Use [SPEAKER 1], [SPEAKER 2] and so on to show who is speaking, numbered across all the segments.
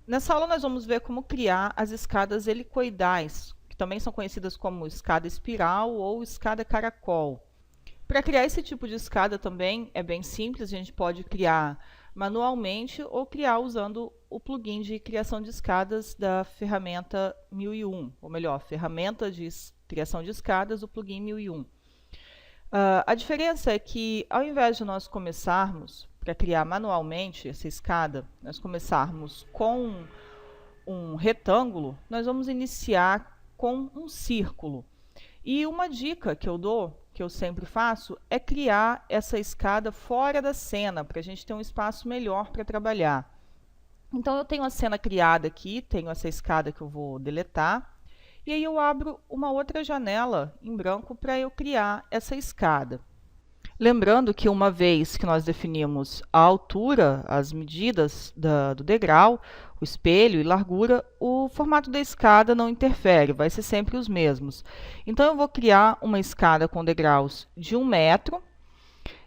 [SPEAKER 1] Nessa aula nós vamos ver como criar as escadas helicoidais, que também são conhecidas como escada espiral ou escada caracol. Para criar esse tipo de escada também é bem simples, a gente pode criar manualmente ou criar usando o plugin de criação de escadas da ferramenta 1001, ou melhor, ferramenta de criação de escadas do plugin 1001. A diferença é que, ao invés de nós começarmos para criar manualmente essa escada, nós começarmos com um retângulo, nós vamos iniciar com um círculo. E uma dica que eu dou, que eu sempre faço, é criar essa escada fora da cena, para a gente ter um espaço melhor para trabalhar. Então, eu tenho a cena criada aqui, tenho essa escada que eu vou deletar, e aí eu abro uma outra janela em branco para eu criar essa escada. Lembrando que uma vez que nós definimos a altura, as medidas do degrau, o espelho e largura, o formato da escada não interfere, vai ser sempre os mesmos. Então, eu vou criar uma escada com degraus de 1 metro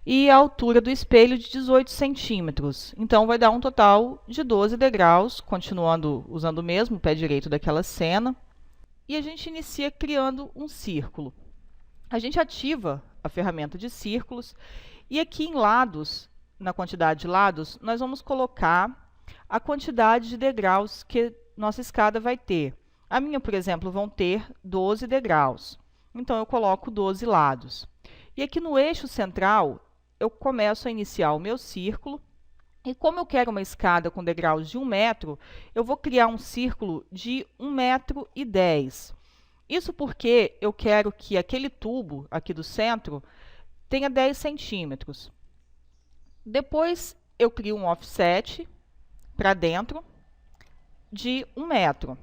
[SPEAKER 1] e a altura do espelho de 18 centímetros. Então, vai dar um total de 12 degraus, continuando usando o mesmo pé direito daquela cena. E a gente inicia criando um círculo. A gente ativa a ferramenta de círculos e aqui em lados, na quantidade de lados, nós vamos colocar a quantidade de degraus que nossa escada vai ter. A minha, por exemplo, vão ter 12 degraus. Então, eu coloco 12 lados. E aqui no eixo central, eu começo a iniciar o meu círculo. E como eu quero uma escada com degraus de 1 metro, eu vou criar um círculo de 1,10 metro. Isso porque eu quero que aquele tubo aqui do centro tenha 10 centímetros. Depois, eu crio um offset para dentro de 1 metro,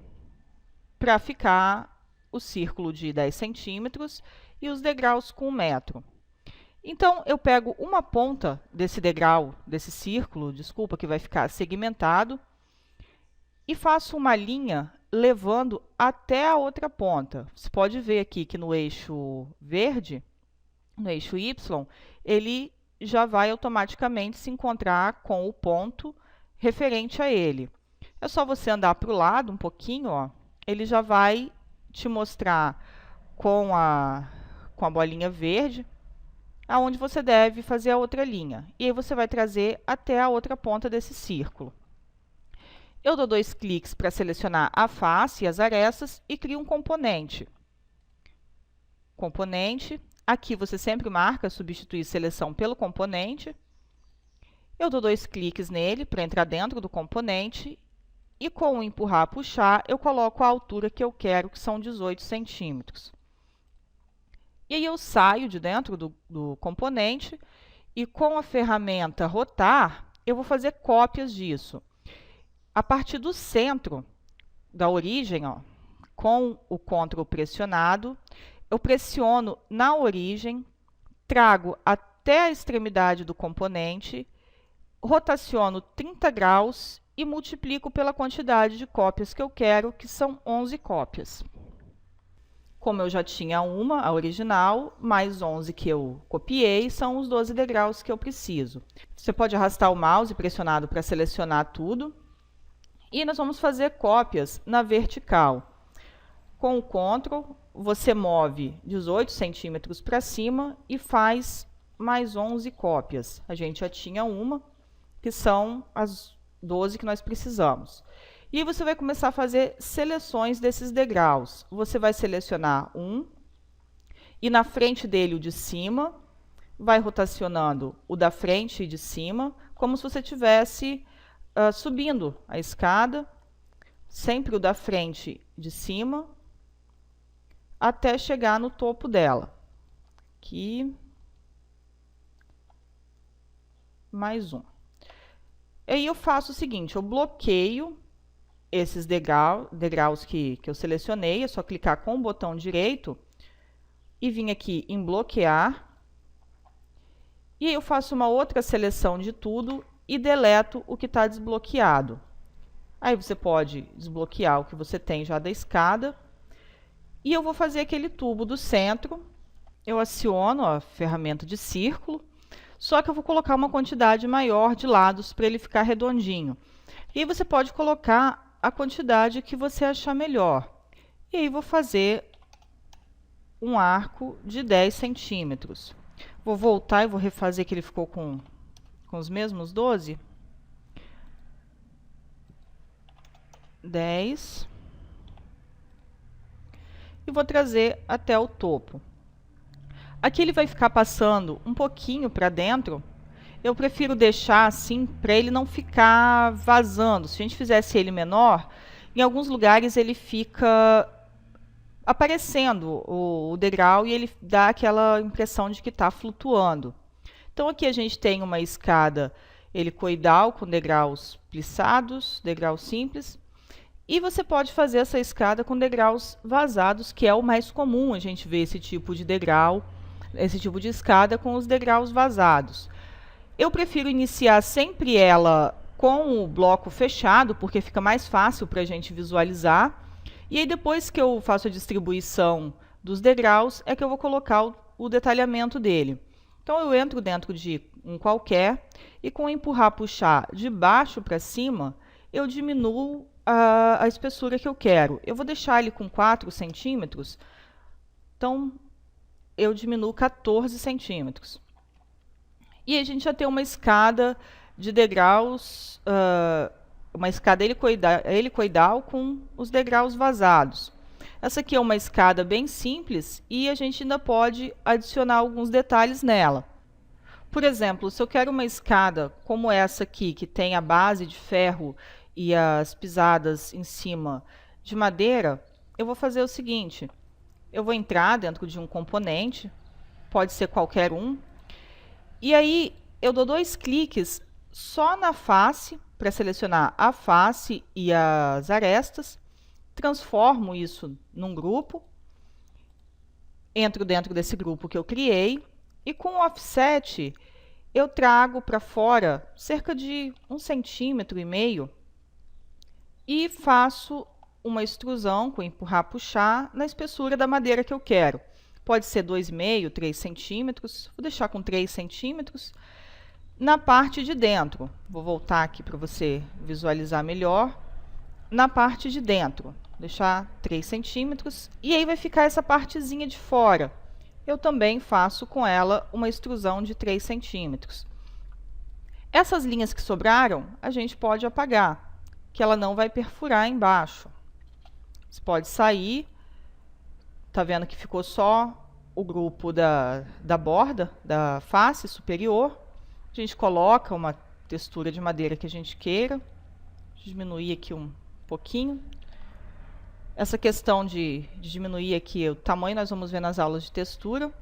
[SPEAKER 1] para ficar o círculo de 10 centímetros e os degraus com 1 metro. Então, eu pego uma ponta desse degrau, desse círculo, desculpa, que vai ficar segmentado, e faço uma linha levando até a outra ponta. Você pode ver aqui que no eixo verde, no eixo Y, ele já vai automaticamente se encontrar com o ponto referente a ele. É só você andar para o lado um pouquinho, ó, ele já vai te mostrar com a bolinha verde aonde você deve fazer a outra linha. E aí você vai trazer até a outra ponta desse círculo. Eu dou 2 cliques para selecionar a face e as arestas e crio um componente. Componente, aqui você sempre marca substituir seleção pelo componente. Eu dou 2 cliques nele para entrar dentro do componente e com o empurrar, puxar, eu coloco a altura que eu quero, que são 18 centímetros. E aí eu saio de dentro do componente e com a ferramenta rotar, eu vou fazer cópias disso. A partir do centro da origem, ó, com o Ctrl pressionado, eu pressiono na origem, trago até a extremidade do componente, rotaciono 30 graus e multiplico pela quantidade de cópias que eu quero, que são 11 cópias. Como eu já tinha uma, a original, mais 11 que eu copiei, são os 12 degraus que eu preciso. Você pode arrastar o mouse pressionado para selecionar tudo. E nós vamos fazer cópias na vertical. Com o Ctrl, você move 18 centímetros para cima e faz mais 11 cópias. A gente já tinha uma, que são as 12 que nós precisamos. E aí você vai começar a fazer seleções desses degraus. Você vai selecionar um, e na frente dele o de cima, vai rotacionando o da frente e de cima, como se você estivesse subindo a escada, sempre o da frente de cima, até chegar no topo dela. Aqui, mais um. E aí eu faço o seguinte, eu bloqueio esses degraus que eu selecionei, é só clicar com o botão direito e vir aqui em bloquear. E aí eu faço uma outra seleção de tudo e deleto o que está desbloqueado. Aí você pode desbloquear o que você tem já da escada. E eu vou fazer aquele tubo do centro. Eu aciono a ferramenta de círculo, só que eu vou colocar uma quantidade maior de lados para ele ficar redondinho. E aí você pode colocar a quantidade que você achar melhor. E aí vou fazer um arco de 10 centímetros. Vou voltar e vou refazer que ele ficou com os mesmos 12. 10. E vou trazer até o topo. Aqui ele vai ficar passando um pouquinho para dentro. Eu prefiro deixar assim para ele não ficar vazando. Se a gente fizesse ele menor, em alguns lugares ele fica aparecendo o degrau e ele dá aquela impressão de que está flutuando. Então aqui a gente tem uma escada helicoidal com degraus plissados, degraus simples. E você pode fazer essa escada com degraus vazados, que é o mais comum a gente ver esse tipo de degrau, esse tipo de escada com os degraus vazados. Eu prefiro iniciar sempre ela com o bloco fechado, porque fica mais fácil para a gente visualizar. E aí depois que eu faço a distribuição dos degraus, é que eu vou colocar o detalhamento dele. Então eu entro dentro de um qualquer e com empurrar, puxar de baixo para cima, eu diminuo a espessura que eu quero. Eu vou deixar ele com 4 centímetros, então eu diminuo 14 centímetros. E a gente já tem uma escada de degraus, uma escada helicoidal com os degraus vazados. Essa aqui é uma escada bem simples e a gente ainda pode adicionar alguns detalhes nela. Por exemplo, se eu quero uma escada como essa aqui, que tem a base de ferro e as pisadas em cima de madeira, eu vou fazer o seguinte: eu vou entrar dentro de um componente, pode ser qualquer um, e aí eu dou 2 cliques só na face, para selecionar a face e as arestas, transformo isso num grupo, entro dentro desse grupo que eu criei, e com o offset eu trago para fora cerca de 1,5 centímetro e faço uma extrusão com empurrar, puxar na espessura da madeira que eu quero. Pode ser 2,5, 3 centímetros, vou deixar com 3 centímetros. Na parte de dentro, vou voltar aqui para você visualizar melhor. Na parte de dentro, deixar 3 centímetros e aí vai ficar essa partezinha de fora. Eu também faço com ela uma extrusão de 3 centímetros. Essas linhas que sobraram, a gente pode apagar, que ela não vai perfurar embaixo. Você pode sair, tá vendo que ficou só o grupo da borda, da face superior. A gente coloca uma textura de madeira que a gente queira. Diminuir aqui um pouquinho. Essa questão de diminuir aqui o tamanho nós vamos ver nas aulas de textura.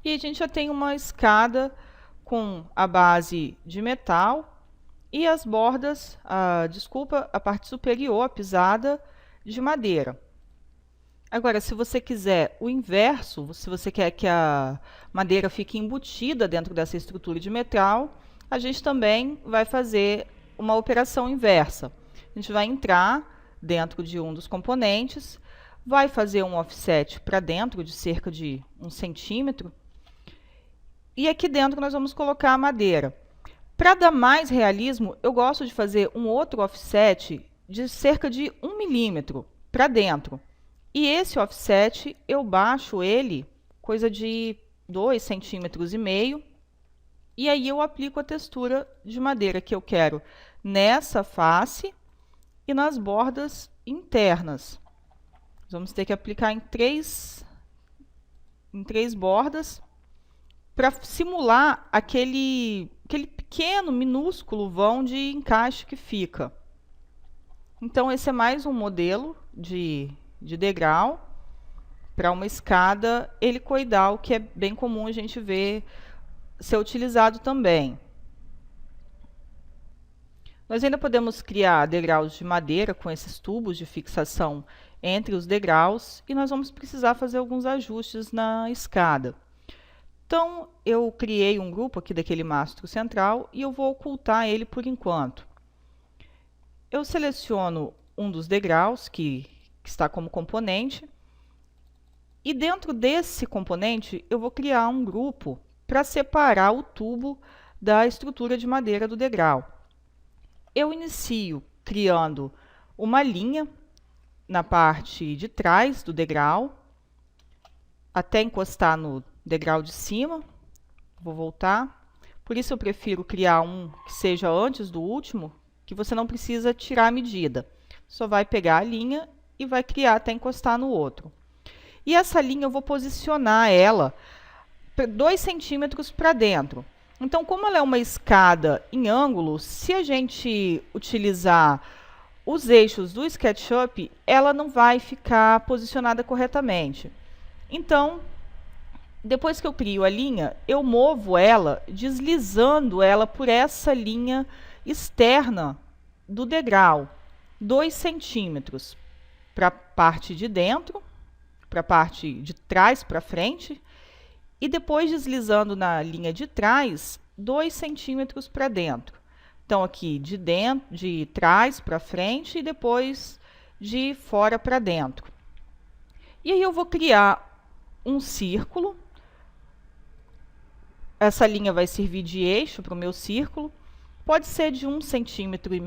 [SPEAKER 1] E a gente já tem uma escada com a base de metal e as bordas, a parte superior, a pisada, de madeira. Agora, se você quiser o inverso, se você quer que a madeira fique embutida dentro dessa estrutura de metal, a gente também vai fazer uma operação inversa. A gente vai entrar dentro de um dos componentes, vai fazer um offset para dentro de cerca de 1 centímetro, e aqui dentro nós vamos colocar a madeira. Para dar mais realismo, eu gosto de fazer um outro offset de cerca de 1 milímetro para dentro. E esse offset, eu baixo ele, coisa de 2,5 centímetros, e aí eu aplico a textura de madeira que eu quero nessa face e nas bordas internas. Vamos ter que aplicar em três bordas para simular aquele pequeno, minúsculo vão de encaixe que fica. Então, esse é mais um modelo de degrau para uma escada helicoidal, que é bem comum a gente ver ser utilizado também. Nós ainda podemos criar degraus de madeira com esses tubos de fixação entre os degraus e nós vamos precisar fazer alguns ajustes na escada. Então, eu criei um grupo aqui daquele mastro central e eu vou ocultar ele por enquanto. Eu seleciono um dos degraus que está como componente e dentro desse componente eu vou criar um grupo para separar o tubo da estrutura de madeira do degrau. Eu inicio criando uma linha na parte de trás do degrau, até encostar no degrau de cima. Vou voltar. Por isso eu prefiro criar um que seja antes do último, que você não precisa tirar a medida. Só vai pegar a linha e vai criar até encostar no outro. E essa linha eu vou posicionar ela 2 centímetros para dentro. Então, como ela é uma escada em ângulo, se a gente utilizar os eixos do SketchUp, ela não vai ficar posicionada corretamente. Então, depois que eu crio a linha, eu movo ela, deslizando ela por essa linha externa do degrau, 2 centímetros para a parte de dentro, para a parte de trás para frente, e depois deslizando na linha de trás, 2 centímetros para dentro. Então, aqui de trás para frente e depois de fora para dentro. E aí eu vou criar um círculo. Essa linha vai servir de eixo para o meu círculo. Pode ser de 1,5 centímetros,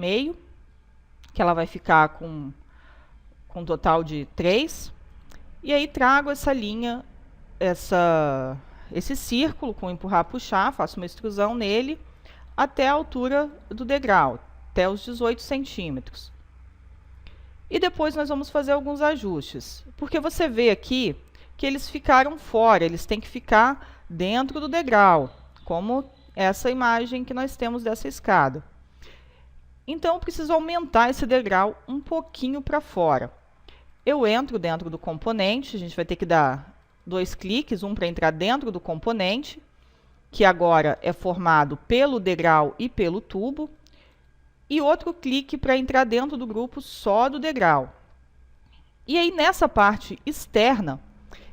[SPEAKER 1] que ela vai ficar com um total de 3. E aí trago essa linha, esse círculo com empurrar, puxar, faço uma extrusão nele até a altura do degrau, até os 18 centímetros. E depois nós vamos fazer alguns ajustes, porque você vê aqui que eles ficaram fora, eles têm que ficar dentro do degrau, como essa imagem que nós temos dessa escada. Então, eu preciso aumentar esse degrau um pouquinho para fora. Eu entro dentro do componente, a gente vai ter que dar 2 cliques, um para entrar dentro do componente, que agora é formado pelo degrau e pelo tubo, e outro clique para entrar dentro do grupo só do degrau. E aí, nessa parte externa,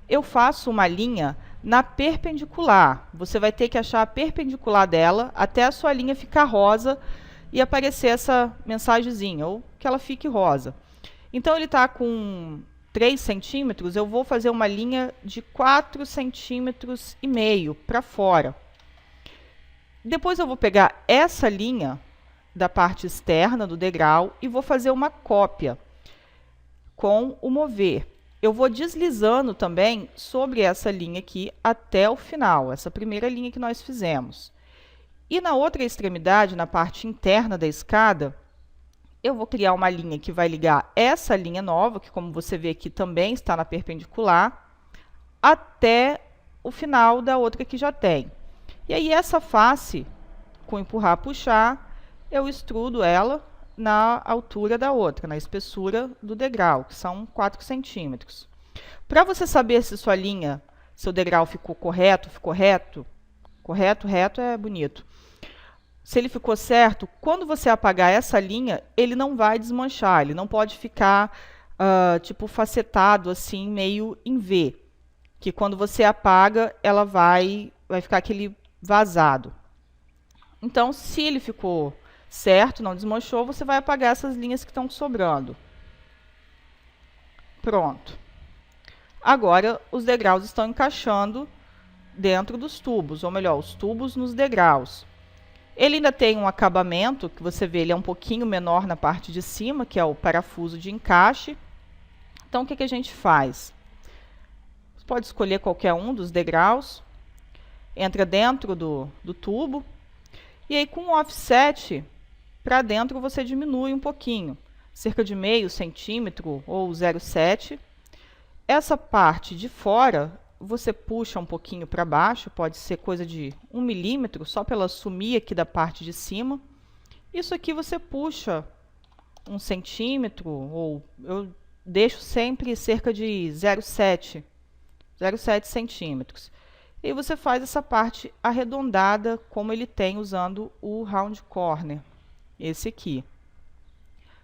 [SPEAKER 1] eu faço uma linha na perpendicular. Você vai ter que achar a perpendicular dela até a sua linha ficar rosa e aparecer essa mensagenzinha, ou que ela fique rosa. Então, ele está com 3 centímetros, eu vou fazer uma linha de 4,5 centímetros para fora. Depois eu vou pegar essa linha da parte externa do degrau e vou fazer uma cópia com o mover. Eu vou deslizando também sobre essa linha aqui até o final, essa primeira linha que nós fizemos. E na outra extremidade, na parte interna da escada, eu vou criar uma linha que vai ligar essa linha nova, que como você vê aqui também está na perpendicular, até o final da outra que já tem. E aí essa face, com empurrar, puxar, eu extrudo ela na altura da outra, na espessura do degrau, que são 4 centímetros. Para você saber se sua linha, seu degrau ficou correto, reto é bonito. Se ele ficou certo, quando você apagar essa linha, ele não vai desmanchar, ele não pode ficar tipo facetado assim, meio em V, que quando você apaga, ela vai ficar aquele vazado. Então, se ele ficou certo, não desmanchou, você vai apagar essas linhas que estão sobrando. Pronto. Agora, os degraus estão encaixando dentro dos tubos, ou melhor, os tubos nos degraus. Ele ainda tem um acabamento, que você vê, ele é um pouquinho menor na parte de cima, que é o parafuso de encaixe. Então, o que a gente faz? Você pode escolher qualquer um dos degraus, entra dentro do tubo, e aí com o offset, para dentro você diminui um pouquinho, cerca de 0,5 centímetro ou 0,7. Essa parte de fora, você puxa um pouquinho para baixo, pode ser coisa de 1 milímetro, só para ela sumir aqui da parte de cima. Isso aqui você puxa 1 centímetro, ou eu deixo sempre cerca de 0,7 centímetros. E você faz essa parte arredondada, como ele tem usando o round corner, esse aqui.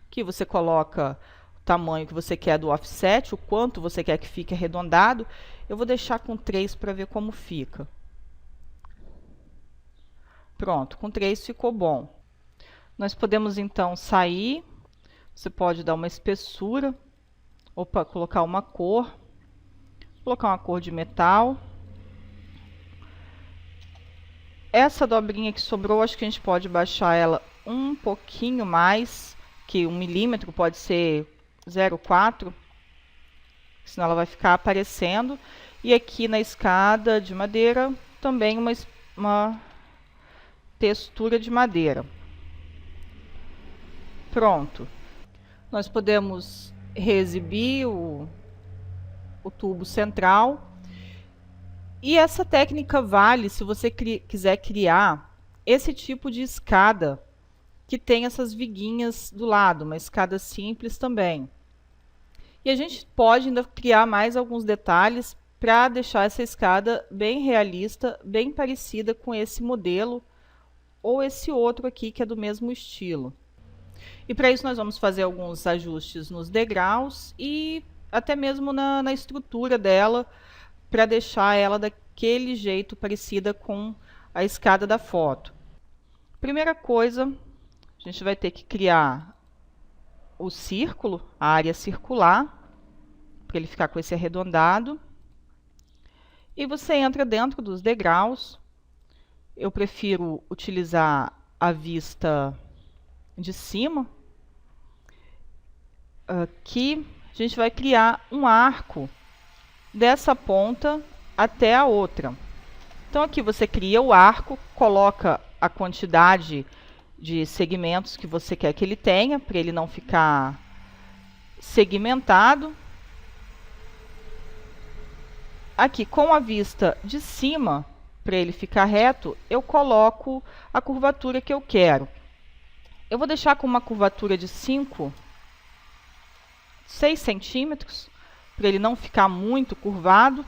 [SPEAKER 1] Aqui você coloca o tamanho que você quer do offset, o quanto você quer que fique arredondado. Eu vou deixar com 3 para ver como fica. Pronto, com 3 ficou bom. Nós podemos então sair, você pode dar uma espessura, ou colocar uma cor de metal. Essa dobrinha que sobrou, acho que a gente pode baixar ela um pouquinho mais, que 1 milímetro pode ser 0,4, senão ela vai ficar aparecendo. E aqui na escada de madeira, também uma textura de madeira. Pronto. Nós podemos reexibir o tubo central. E essa técnica vale se você quiser criar esse tipo de escada que tem essas viguinhas do lado, uma escada simples também. E a gente pode ainda criar mais alguns detalhes para deixar essa escada bem realista, bem parecida com esse modelo ou esse outro aqui que é do mesmo estilo. E para isso nós vamos fazer alguns ajustes nos degraus e até mesmo na estrutura dela, para deixar ela daquele jeito parecida com a escada da foto. Primeira coisa, a gente vai ter que criar o círculo, a área circular, para ele ficar com esse arredondado. E você entra dentro dos degraus. Eu prefiro utilizar a vista de cima. Aqui a gente vai criar um arco dessa ponta até a outra. Então aqui você cria o arco, coloca a quantidade de segmentos que você quer que ele tenha, para ele não ficar segmentado. Aqui com a vista de cima, para ele ficar reto, eu coloco a curvatura que eu quero. Eu vou deixar com uma curvatura de 6 centímetros, para ele não ficar muito curvado,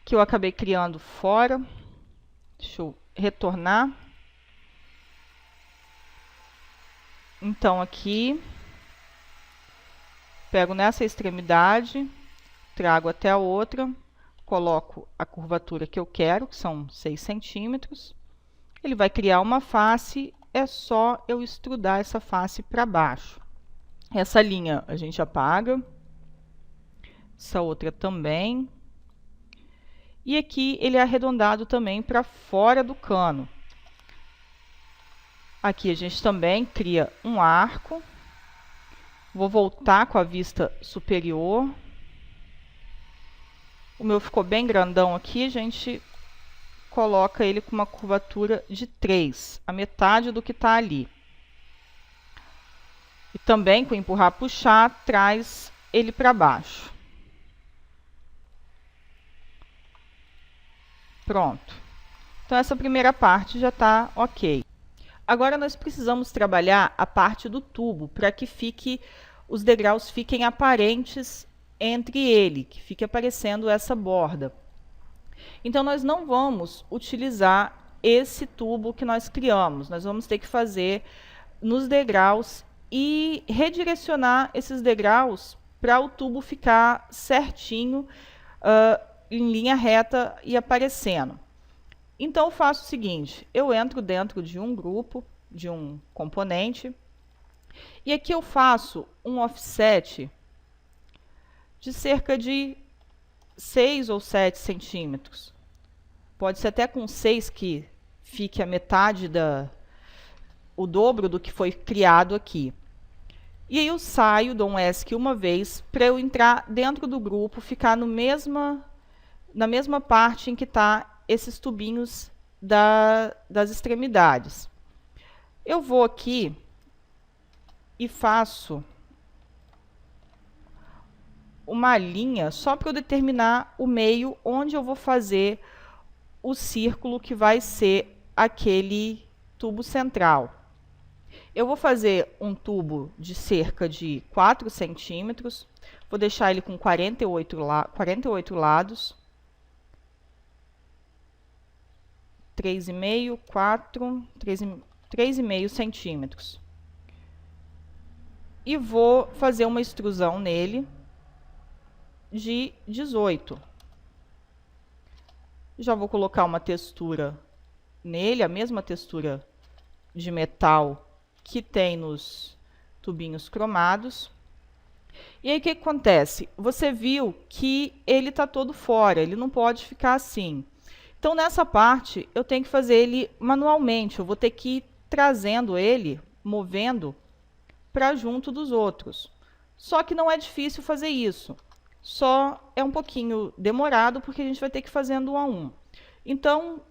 [SPEAKER 1] que eu acabei criando fora. Deixa eu retornar. Então aqui, pego nessa extremidade, trago até a outra, coloco a curvatura que eu quero, que são 6 centímetros. Ele vai criar uma face, é só eu extrudar essa face para baixo. Essa linha a gente apaga. Essa outra também. E aqui ele é arredondado também para fora do cano. Aqui a gente também cria um arco. Vou voltar com a vista superior. O meu ficou bem grandão aqui, a gente coloca ele com uma curvatura de 3, a metade do que está ali. E também com empurrar, puxar, traz ele para baixo. Pronto. Então essa primeira parte já está ok. Agora nós precisamos trabalhar a parte do tubo para que os degraus fiquem aparentes entre ele, que fique aparecendo essa borda. Então nós não vamos utilizar esse tubo que nós criamos. Nós vamos ter que fazer nos degraus e redirecionar esses degraus para o tubo ficar certinho, em linha reta e aparecendo. Então eu faço o seguinte, eu entro dentro de um grupo, de um componente, e aqui eu faço um offset de cerca de 6 ou 7 centímetros. Pode ser até com 6 que fique a metade o dobro do que foi criado aqui. E aí eu saio, dou um ESC uma vez, para eu entrar dentro do grupo, ficar na mesma parte em que está esses tubinhos das extremidades. Eu vou aqui e faço uma linha só para eu determinar o meio onde eu vou fazer o círculo que vai ser aquele tubo central. Eu vou fazer um tubo de cerca de 4 centímetros, vou deixar ele com 48 lados. 3,5, 4, 3,5 centímetros. E vou fazer uma extrusão nele de 18. Já vou colocar uma textura nele, a mesma textura de metal que tem nos tubinhos cromados. E aí o que acontece? Você viu que ele está todo fora, ele não pode ficar assim. Então nessa parte eu tenho que fazer ele manualmente, eu vou ter que ir trazendo ele movendo para junto dos outros. Só que não é difícil fazer isso. Só é um pouquinho demorado porque a gente vai ter que ir fazendo um a um. Então,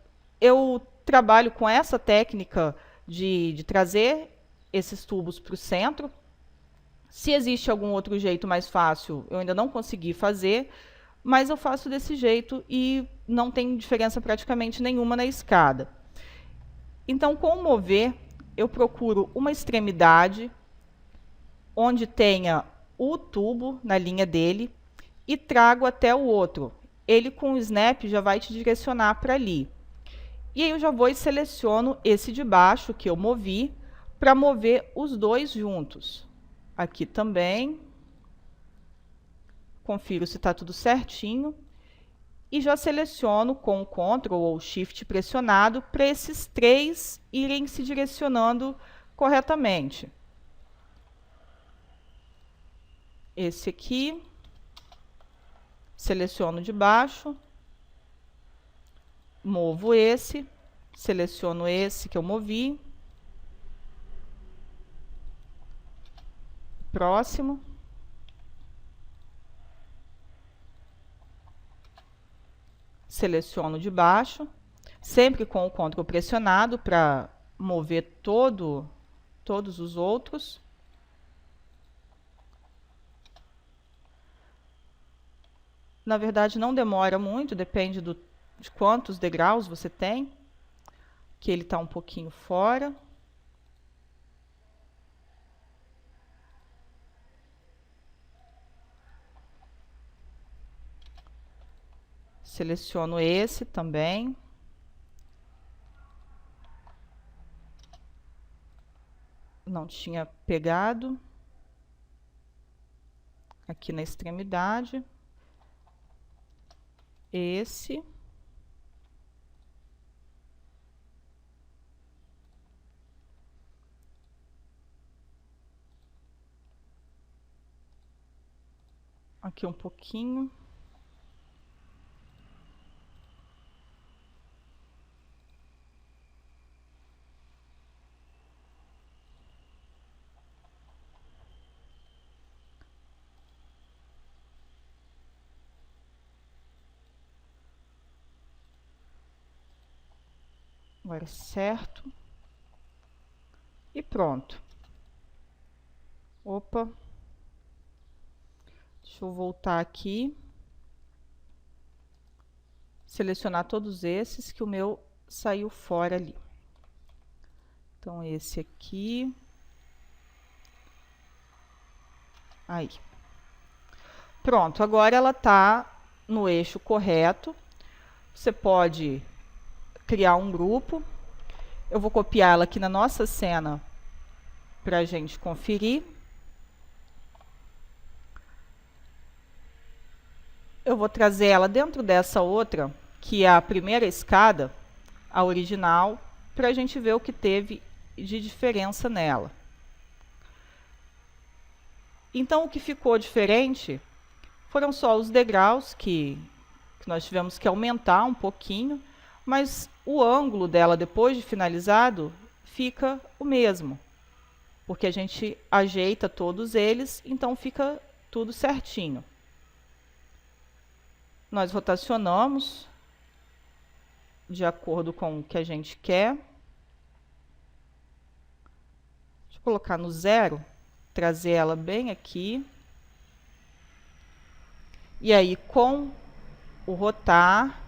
[SPEAKER 1] eu trabalho com essa técnica de trazer esses tubos para o centro. Se existe algum outro jeito mais fácil, eu ainda não consegui fazer, mas eu faço desse jeito e não tem diferença praticamente nenhuma na escada. Então, com o mover, eu procuro uma extremidade onde tenha o tubo na linha dele e trago até o outro. Ele com o snap já vai te direcionar para ali. E aí eu já vou e seleciono esse de baixo que eu movi para mover os dois juntos. Aqui também. Confiro se está tudo certinho. E já seleciono com o Ctrl ou Shift pressionado para esses três irem se direcionando corretamente. Esse aqui, seleciono de baixo, movo esse, seleciono esse que eu movi, próximo, seleciono de baixo, sempre com o Ctrl pressionado para mover todos os outros. Na verdade, não demora muito, depende de quantos degraus você tem, que ele está um pouquinho fora. Seleciono esse também. Não tinha pegado. Aqui na extremidade. Esse. Aqui um pouquinho. Agora certo. E pronto. Opa. Deixa eu voltar aqui. Selecionar todos esses que o meu saiu fora ali. Então, esse aqui. Aí. Pronto, agora ela está no eixo correto. Você pode criar um grupo. Eu vou copiar ela aqui na nossa cena para a gente conferir. Eu vou trazer ela dentro dessa outra, que é a primeira escada, a original, para a gente ver o que teve de diferença nela. Então, o que ficou diferente foram só os degraus, que nós tivemos que aumentar um pouquinho, mas o ângulo dela, depois de finalizado, fica o mesmo, porque a gente ajeita todos eles, então fica tudo certinho. Nós rotacionamos de acordo com o que a gente quer. Deixa eu colocar no 0, trazer ela bem aqui. E aí, com o rotar,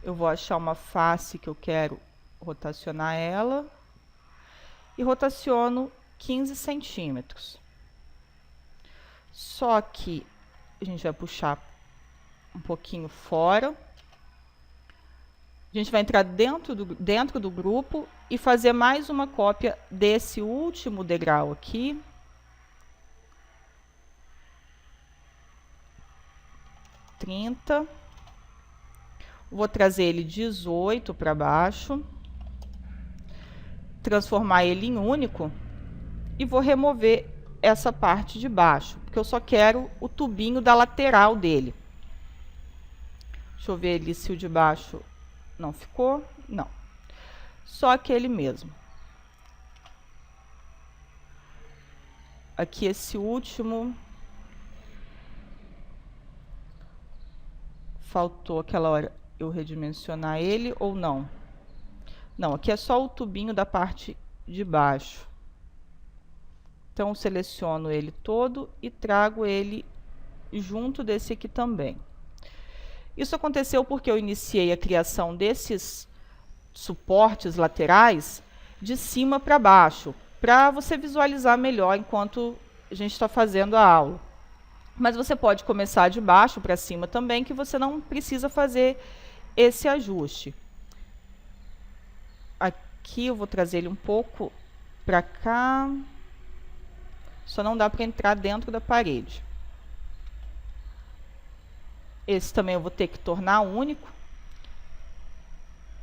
[SPEAKER 1] eu vou achar uma face que eu quero rotacionar ela. E rotaciono 15 centímetros. Só que a gente vai puxar um pouquinho fora. A gente vai entrar dentro do grupo e fazer mais uma cópia desse último degrau aqui. Vou trazer ele 18 para baixo. Transformar ele em único. E vou remover essa parte de baixo, porque eu só quero o tubinho da lateral dele. Deixa eu ver ali se o de baixo não ficou. Não. Só aquele mesmo. aqui esse último, faltou aquela hora eu redimensionar ele ou não? Não, aqui é só o tubinho da parte de baixo. Então, seleciono ele todo e trago ele junto desse aqui também. Isso aconteceu porque eu iniciei a criação desses suportes laterais de cima para baixo, para você visualizar melhor enquanto a gente está fazendo a aula. Mas você pode começar de baixo para cima também, que você não precisa fazer esse ajuste. Aqui eu vou trazer ele um pouco para cá, só não dá para entrar dentro da parede. Esse também eu vou ter que tornar único.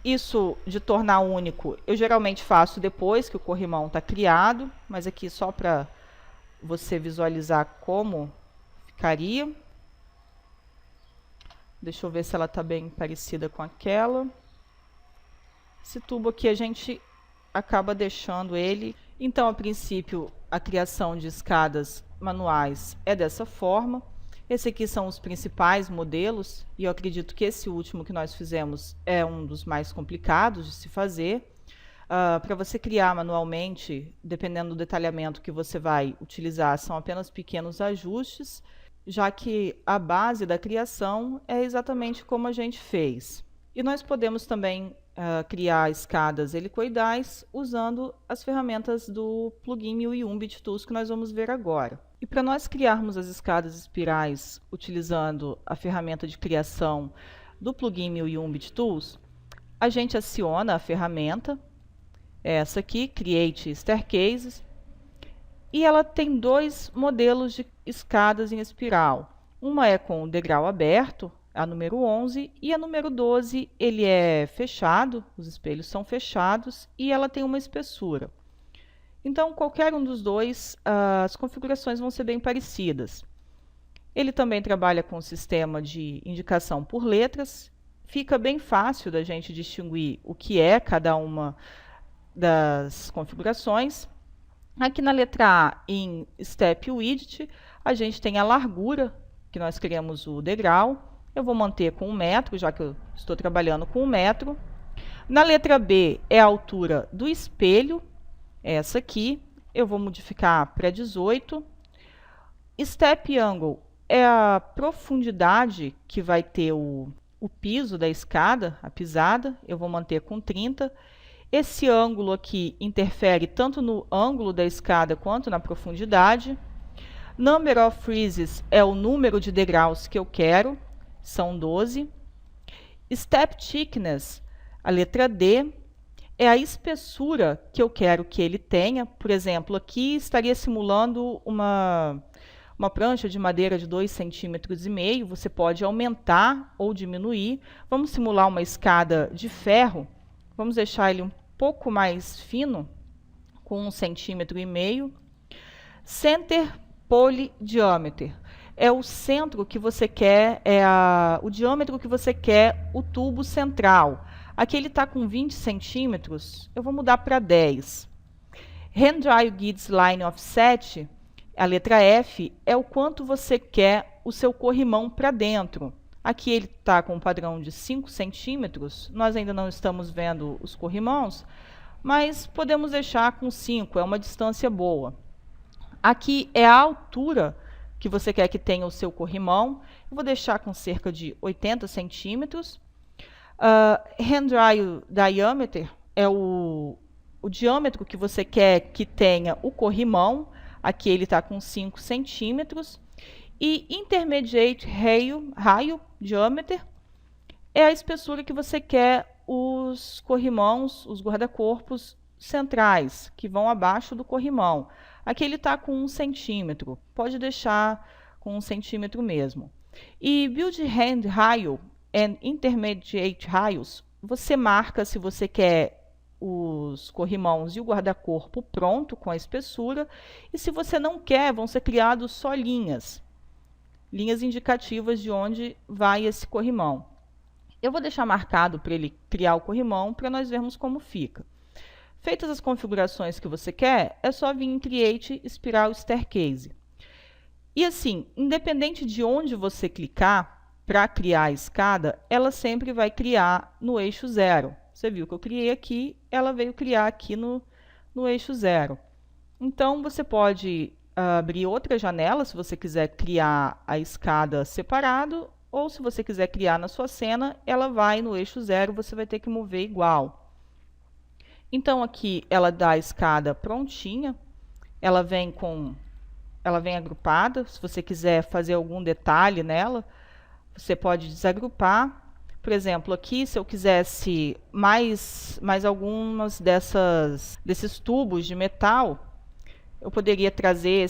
[SPEAKER 1] Isso de tornar único, eu geralmente faço depois que o corrimão está criado, mas aqui só para você visualizar como ficaria. Deixa eu ver se ela está bem parecida com aquela. Esse tubo aqui a gente acaba deixando ele. Então, a princípio, a criação de escadas manuais é dessa forma. Esse aqui são os principais modelos, e eu acredito que esse último que nós fizemos é um dos mais complicados de se fazer. Para você criar manualmente, dependendo do detalhamento que você vai utilizar, são apenas pequenos ajustes, já que a base da criação é exatamente como a gente fez. E nós podemos também criar escadas helicoidais usando as ferramentas do plugin 1001 BitTools que nós vamos ver agora. E para nós criarmos as escadas espirais utilizando a ferramenta de criação do plugin 1001 BitTools, a gente aciona a ferramenta, essa aqui, Create Staircases, e ela tem dois modelos de escadas em espiral. Uma é com o degrau aberto, a número 11, e a número 12 ele é fechado, os espelhos são fechados e ela tem uma espessura. Então, qualquer um dos dois, as configurações vão ser bem parecidas. Ele também trabalha com o sistema de indicação por letras. Fica bem fácil da gente distinguir o que é cada uma das configurações. Aqui na letra A, em Step Widget, a gente tem a largura, que nós queremos o degrau. Eu vou manter com 1 metro, já que eu estou trabalhando com 1 metro. Na letra B, é a altura do espelho. Essa aqui, eu vou modificar para 18. Step Angle é a profundidade que vai ter o piso da escada, a pisada, eu vou manter com 30. Esse ângulo aqui interfere tanto no ângulo da escada quanto na profundidade. Number of freezes é o número de degraus que eu quero, são 12. Step Thickness, a letra D, é a espessura que eu quero que ele tenha. Por exemplo, aqui estaria simulando uma prancha de madeira de 2,5 cm. Você pode aumentar ou diminuir. Vamos simular uma escada de ferro. Vamos deixar ele um pouco mais fino, com 1,5 cm. Center Pole Diameter é o centro que você quer, o diâmetro que você quer o tubo central. Aqui ele está com 20 centímetros, eu vou mudar para 10. Hand Drive Guides Line Offset, a letra F, é o quanto você quer o seu corrimão para dentro. Aqui ele está com um padrão de 5 centímetros, nós ainda não estamos vendo os corrimãos, mas podemos deixar com 5, é uma distância boa. Aqui é a altura que você quer que tenha o seu corrimão, eu vou deixar com cerca de 80 centímetros. Hand Drive Diameter é o diâmetro que você quer que tenha o corrimão, aqui ele está com 5 centímetros. E Intermediate Rail Diameter é a espessura que você quer os corrimãos, os guarda-corpos centrais, que vão abaixo do corrimão. Aqui ele está com 1 centímetro, pode deixar com 1 centímetro mesmo. E Build Hand Rail and Intermediate Rails, você marca se você quer os corrimãos e o guarda-corpo pronto com a espessura, e se você não quer, vão ser criados só linhas indicativas de onde vai esse corrimão. Eu vou deixar marcado para ele criar o corrimão, para nós vermos como fica. Feitas as configurações que você quer, é só vir em Create Spiral Staircase. E assim, independente de onde você clicar para criar a escada, ela sempre vai criar no eixo 0. Você viu que eu criei aqui, ela veio criar aqui no eixo 0. Então, você pode abrir outra janela se você quiser criar a escada separado, ou se você quiser criar na sua cena, ela vai no eixo 0, você vai ter que mover igual. Então, aqui ela dá a escada prontinha, ela vem agrupada. Se você quiser fazer algum detalhe nela, você pode desagrupar. Por exemplo, aqui, se eu quisesse mais algumas desses tubos de metal, eu poderia trazer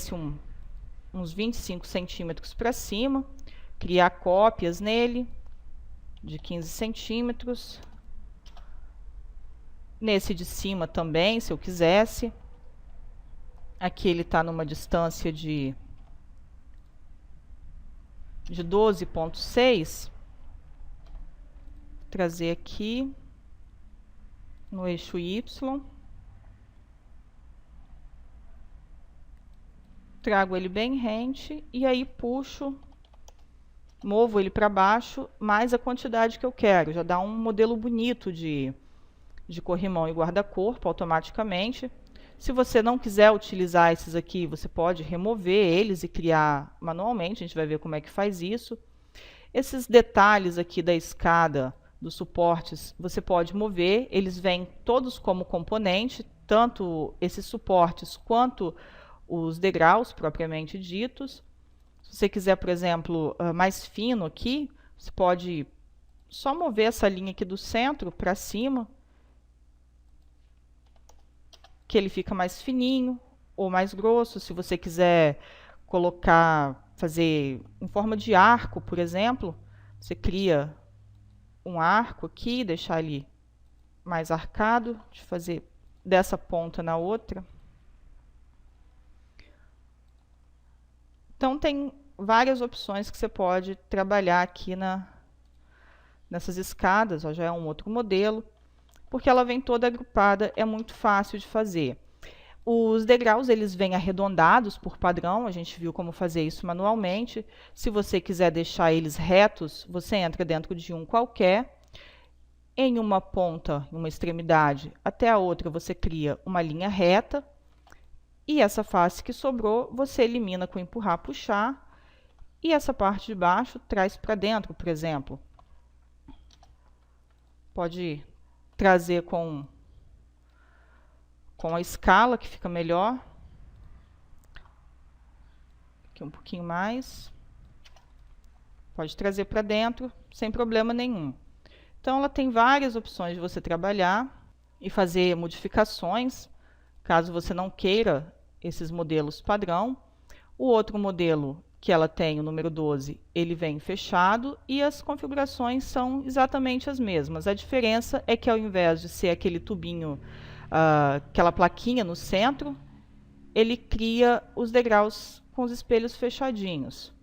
[SPEAKER 1] uns 25 centímetros para cima, criar cópias nele de 15 centímetros. Nesse de cima também, se eu quisesse. Aqui ele está numa distância de 12,6. Trazer aqui no eixo Y. Trago ele bem rente e aí puxo, movo ele para baixo, mais a quantidade que eu quero. Já dá um modelo bonito de corrimão e guarda-corpo automaticamente. Se você não quiser utilizar esses aqui, você pode remover eles e criar manualmente. A gente vai ver como é que faz isso. Esses detalhes aqui da escada, dos suportes, você pode mover. Eles vêm todos como componente, tanto esses suportes quanto os degraus propriamente ditos. Se você quiser, por exemplo, mais fino aqui, você pode só mover essa linha aqui do centro para cima, que ele fica mais fininho ou mais grosso. Se você quiser fazer em forma de arco, por exemplo, você cria um arco aqui, deixar ele mais arcado, de fazer dessa ponta na outra. Então, tem várias opções que você pode trabalhar aqui nessas escadas. Ó, já é um outro modelo. Porque ela vem toda agrupada, é muito fácil de fazer. Os degraus, eles vêm arredondados por padrão, a gente viu como fazer isso manualmente. Se você quiser deixar eles retos, você entra dentro de um qualquer. Em uma ponta, em uma extremidade, até a outra, você cria uma linha reta. E essa face que sobrou, você elimina com empurrar, puxar. E essa parte de baixo, traz para dentro, por exemplo. Pode trazer com a escala, que fica melhor. Aqui um pouquinho mais. Pode trazer para dentro, sem problema nenhum. Então, ela tem várias opções de você trabalhar e fazer modificações, caso você não queira esses modelos padrão. O outro modelo que ela tem, o número 12, ele vem fechado e as configurações são exatamente as mesmas. A diferença é que, ao invés de ser aquele tubinho, aquela plaquinha no centro, ele cria os degraus com os espelhos fechadinhos.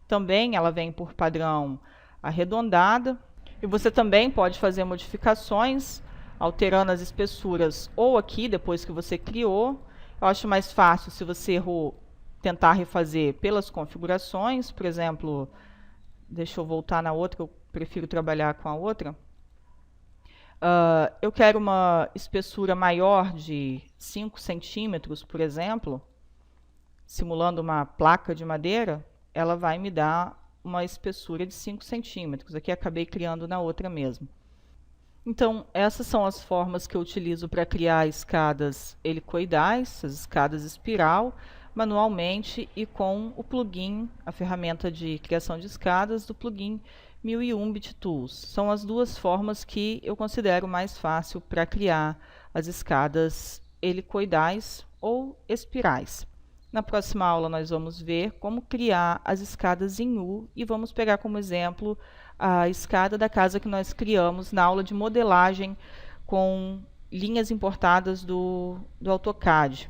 [SPEAKER 1] Também ela vem por padrão arredondada. E você também pode fazer modificações, alterando as espessuras ou aqui, depois que você criou. Eu acho mais fácil, se você errou, tentar refazer pelas configurações. Por exemplo, deixa eu voltar na outra, eu prefiro trabalhar com a outra. Eu quero uma espessura maior de 5 centímetros, por exemplo, simulando uma placa de madeira, ela vai me dar uma espessura de 5 centímetros. Aqui acabei criando na outra mesmo. Então, essas são as formas que eu utilizo para criar escadas helicoidais, as escadas espiral, manualmente e com o plugin, a ferramenta de criação de escadas do plugin 1001 BitTools. São as duas formas que eu considero mais fácil para criar as escadas helicoidais ou espirais. Na próxima aula nós vamos ver como criar as escadas em U e vamos pegar como exemplo a escada da casa que nós criamos na aula de modelagem com linhas importadas do AutoCAD.